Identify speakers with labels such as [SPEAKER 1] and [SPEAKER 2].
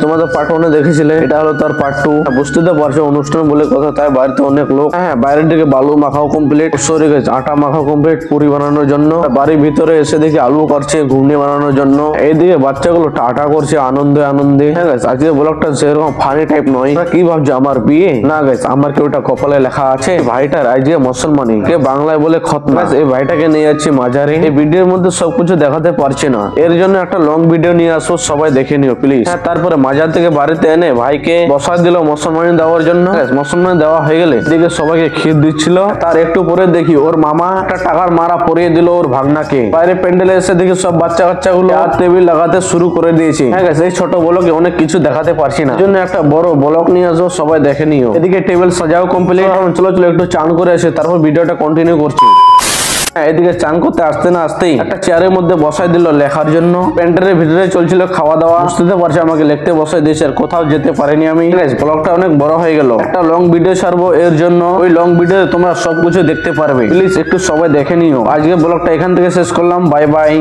[SPEAKER 1] তোমাদের পার্ট 1 দেখেছিলে, এটা হলো তার পার্ট 2। বুঝতে তো পারছো অনুষ্ঠান বলে কথা, তাই বাড়িতে অনেক লোক। হ্যাঁ, বাইরের দিকে বালু মাখাও কমপ্লিট, সরি গাইস আটা মাখাও কমপ্লিট পুরি বানানোর জন্য। বাড়ির ভিতরে এসে দেখি আলু করছে ঘুগনি বানানোর জন্য। এইদিকে বাচ্চাগুলো টাটা করছে আনন্দে আনন্দে। হ্যাঁ গাইস, আজকে ব্লগটা সেরকম ফানি টাইপ নয়। কি ভাবছো আমার বিয়ে? না গাইস, আমার কি ওটা কপালে লেখা আছে? ভাইটার আজকে মুসলমানি, কে বাংলায় বলে খতনা। এই ভাইটাকে নিয়ে যাচ্ছি মাজারে। এই ভিডিওর মধ্যে সবকিছু দেখাতে পারছি না, এর জন্য একটা লং ভিডিও নিয়ে আসো, সবাই দেখে নিও প্লিজ। হ্যাঁ, তারপরে মাজার থেকে বাড়িতে এনে ভাইকে বসায় দিল মুসলমানি দেওয়ার জন্য। মুসলমানি দেওয়া হয়ে গেলে এদিকে সবাইকে ক্ষীর দিচ্ছিল। তার একটু পরে দেখি ওর মামা একটা টাকার মারা পরিয়ে দিল ওর ভাগনাকে। বাইরে প্যান্ডেলে এসে দেখি সব বাচ্চা কাচ্চা গুলো আর টেবিল লাগাতে শুরু করে দিয়েছে। হ্যাঁ গাইস, এই ছোট ব্লগে অনেক কিছু দেখাতে পারছি না, জন্য একটা বড় ব্লগ নিয়ে আসো, সবাই দেখে নিও। এদিকে টেবিল সাজাও কমপ্লিট। চলো চলো একটু চান করে আসে, তারপর ভিডিওটা কন্টিনিউ করছি। এদিকে চান করতে আসতে না আসতেই একটা চেয়ারের মধ্যে বসাই দিল লেখার জন্য। প্যান্ডেলের ভিতরে চলছিল খাওয়া দাওয়া। বুঝতে পারছি আমাকে লিখতে বসাই দিয়েছে, আর কোথাও যেতে পারিনি আমি। ব্লগটা অনেক বড় হয়ে গেল, একটা লং ভিডিও ছাড়বো এর জন্য। ওই লং ভিডিও তোমরা সবকিছু দেখতে পারবে, প্লিজ একটু সবাই দেখে নিও। আজকে ব্লগটা এখান থেকে শেষ করলাম, বাই বাই।